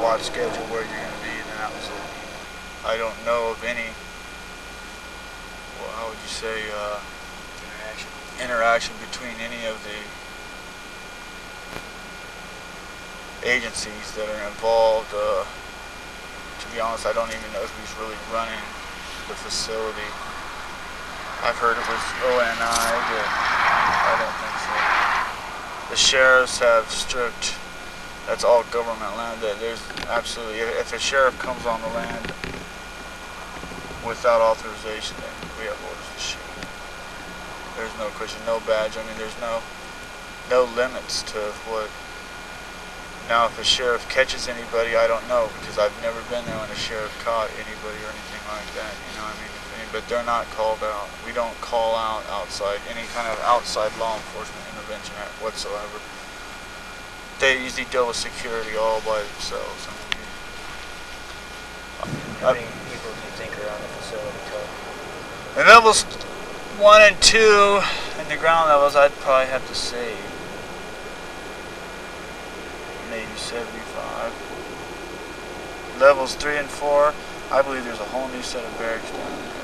watch schedule where you're going to be, then absolutely. I don't know of any, well, how would you say, interaction between any of the agencies that are involved. To be honest, I don't even know who's really running the facility. I've heard it was ONI, but I don't think so. The sheriffs have strict, that's all government land. That there's absolutely, if a sheriff comes on the land without authorization, then we have orders to shoot. There's no question, no badge. I mean, there's no limits to what. Now, if a sheriff catches anybody, I don't know, because I've never been there when a sheriff caught anybody or anything like that. You know what I mean? But they're not called out. We don't call out outside any kind of outside law enforcement intervention whatsoever. They usually deal with security all by themselves. How many people do you think are on the facility total? In levels 1 and 2, and the ground levels, I'd probably have to say maybe 75. Levels 3 and 4, I believe there's a whole new set of barracks down there.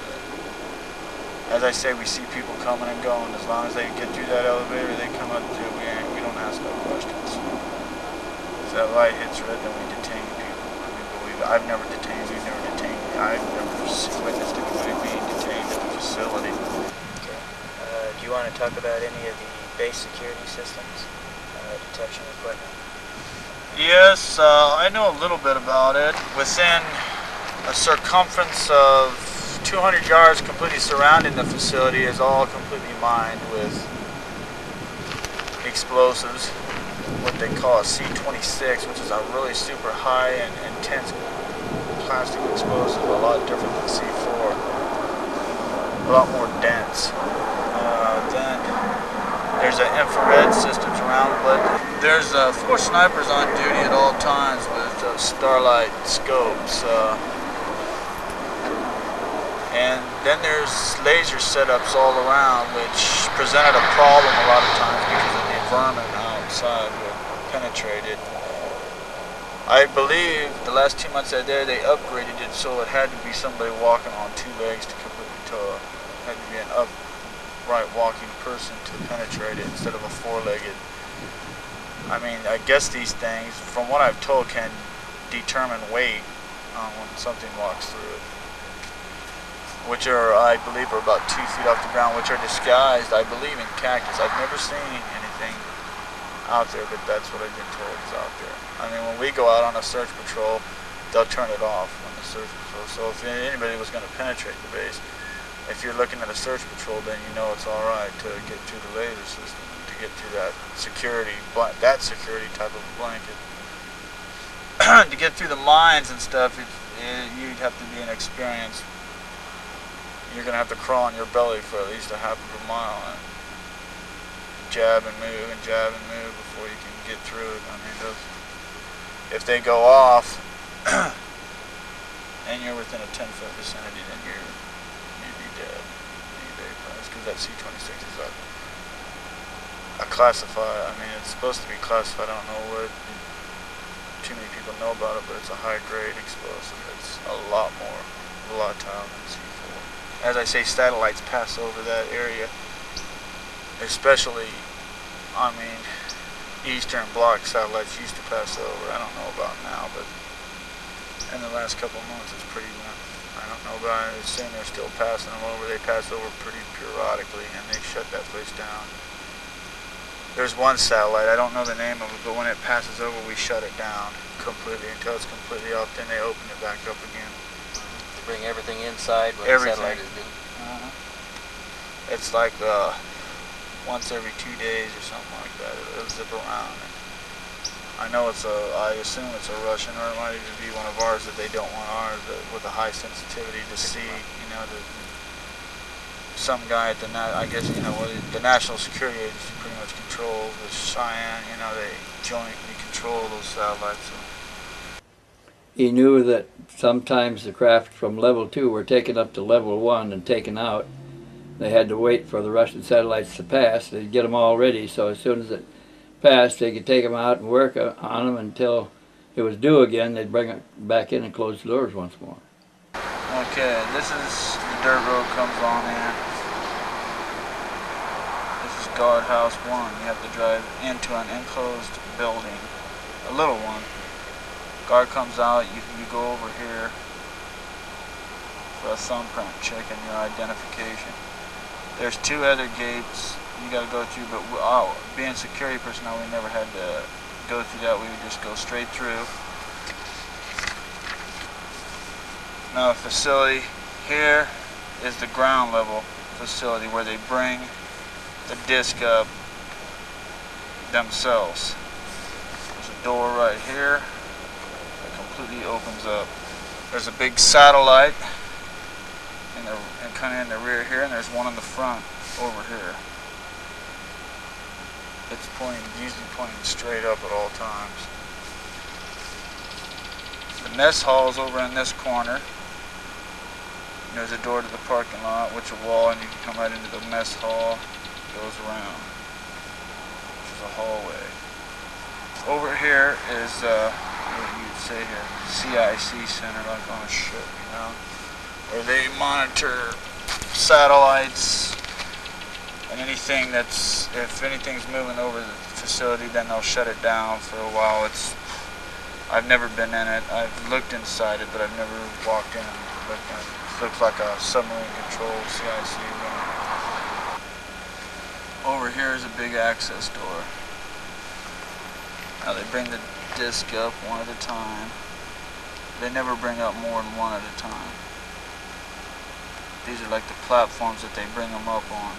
As I say, we see people coming and going. As long as they get through that elevator, they come up through. We don't ask no questions. If that light hits red, then we detain people. I mean, believe it. I've never detained. You've never detained me. I've never witnessed anybody being detained at the facility. Okay. Do you want to talk about any of the base security systems, detection equipment? Yes, I know a little bit about it. Within a circumference of 200 yards completely surrounding the facility is all completely mined with explosives, what they call a C-26, which is a really super high and intense plastic explosive, a lot different than C4, a lot more dense. Then there's an infrared systems around, but there's 4 snipers on duty at all times with starlight scopes. And then there's laser setups all around, which presented a problem a lot of times because of the vermin outside would penetrate it. I believe the last 2 months I was there, they upgraded it so it had to be somebody walking on 2 legs to completely tow. It had to be an upright walking person to penetrate it instead of a 4-legged. I mean, I guess these things, from what I've told, can determine weight when something walks through it, which are, I believe, are about 2 feet off the ground, which are disguised, I believe, in cactus. I've never seen anything out there, but that's what I've been told is out there. I mean, when we go out on a search patrol, they'll turn it off on the search patrol. So if anybody was going to penetrate the base, if you're looking at a search patrol, then you know it's all right to get through the laser system, to get through that security type of blanket. To get through the mines and stuff, you'd have to be an experienced. You're going to have to crawl on your belly for at least a half of a mile and jab and move before you can get through it. I mean, if they go off and you're within a 10-foot vicinity, then you'd be dead. You'd be vaporized, because that C-26 is a classified, I mean, it's supposed to be classified. I don't know what too many people know about it, but it's a high-grade explosive. It's a lot more volatile than C4. As I say, satellites pass over that area, especially, I mean, Eastern Bloc satellites used to pass over. I don't know about now, but in the last couple of months it's pretty, I don't know about it. I assume they're still passing them over. They pass over pretty periodically, and they shut that place down. There's one satellite, I don't know the name of it, but when it passes over, we shut it down completely until it's completely off, then they open it back up again. Bring everything inside when everything. The satellite is due. It's like once every 2 days or something like that. It'll zip around. And I know I assume it's a Russian, or it might even be one of ours that they don't want ours, with a high sensitivity to see, you know, some guy at the National Security Agency pretty much controls with Cheyenne, you know, they jointly control those satellites. So. He knew that sometimes the craft from level 2 were taken up to level 1 and taken out. They had to wait for the Russian satellites to pass. They'd get them all ready, so as soon as it passed, they could take them out and work on them until it was due again, they'd bring it back in and close the doors once more. Okay, this is the dirt road comes on in. This is guardhouse 1. You have to drive into an enclosed building, a little one. Guard comes out, you go over here for a thumbprint checking your identification. There's 2 other gates you gotta go through, but being security personnel, we never had to go through that. We would just go straight through. Now the facility here is the ground level facility where they bring the disc up themselves. There's a door right here that completely opens up. There's a big satellite kind of in the rear here, and there's one in the front over here. It's usually pointing straight up at all times. The mess hall is over in this corner. There's a door to the parking lot, which is a wall, and you can come right into the mess hall. It goes around, which is a hallway. Over here is what you'd say here, CIC center, like on a ship, you know, where they monitor satellites and anything if anything's moving over the facility, then they'll shut it down for a while. I've never been in it. I've looked inside it, but I've never walked in and looked in it. It looks like a submarine controlled CIC room. Over here is a big access door. Now they bring the disc up one at a time. They never bring up more than one at a time. These are like the platforms that they bring them up on.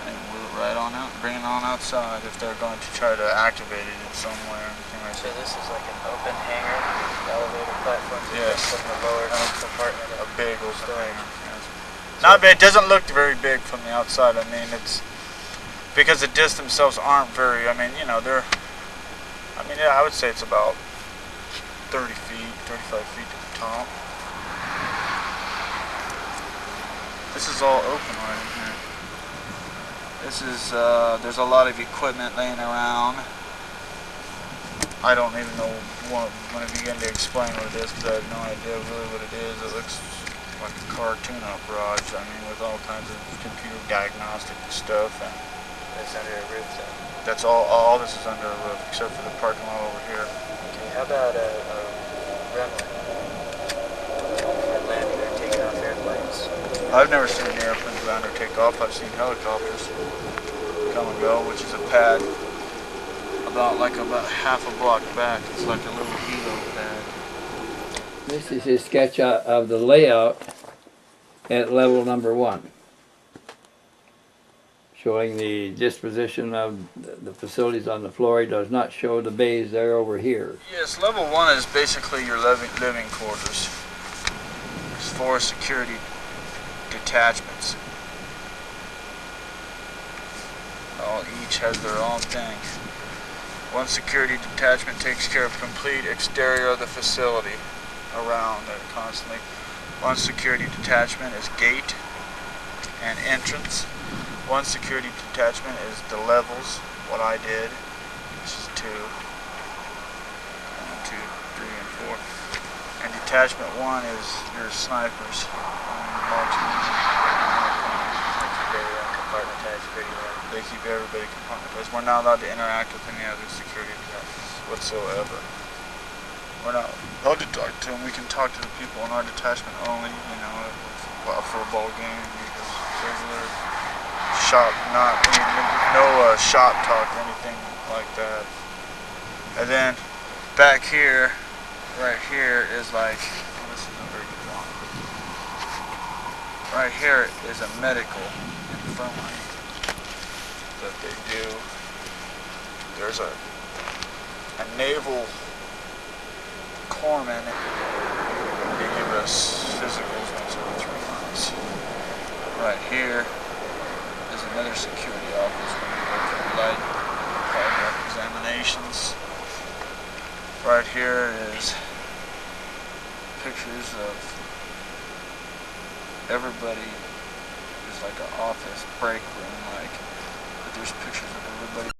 And wheel it right on out, bring it on outside if they're going to try to activate it in somewhere or anything like So that. this is like an open hangar, elevator platforms Yes. from the lower compartment A of big old storage. thing. Yes. Not bad. It doesn't look very big from the outside. I mean, it's because the discs themselves aren't very. I mean, you know, they're. I mean, yeah, I would say it's about 30 feet, 35 feet to the top. This is all open right in here. This is, there's a lot of equipment laying around. I don't even know when I begin to explain what it is, because I have no idea really what it is. It looks like a car tune-up garage, I mean, with all kinds of computer diagnostic stuff. And It's under a roof though. that's all this is under a roof, except for the parking lot over here. Okay, how about a runway? For landing or taking off airplanes? I've never seen an airplane land or take off. I've seen helicopters come and go, which is a pad about half a block back. It's like a little helo pad. This is his sketch of the layout at level number 1, showing the disposition of the facilities on the floor. He does not show the bays there over here. Yes, level 1 is basically your living quarters. There's 4 security detachments. Each has their own thing. One security detachment takes care of complete exterior of the facility around it constantly. One security detachment is gate and entrance. One security detachment is the levels, what I did, which is 2, 1, 2, 3, and 4. And detachment 1 is your snipers. Compartmentized pretty well. They keep everybody compartmentalized. We're not allowed to interact with any other security detachments whatsoever. We're not allowed to talk to them. We can talk to the people in our detachment only, you know, for a ball game, regular shop, no shop talk or anything like that. And then back here, right here is like, this is a very good one. Right here is a medical infirmary that they do. There's a naval corpsman. They give us physicals once every 3 months. Right here is another security office where we go for light examinations. Right here is pictures of everybody. There's like an office break room, but there's pictures of everybody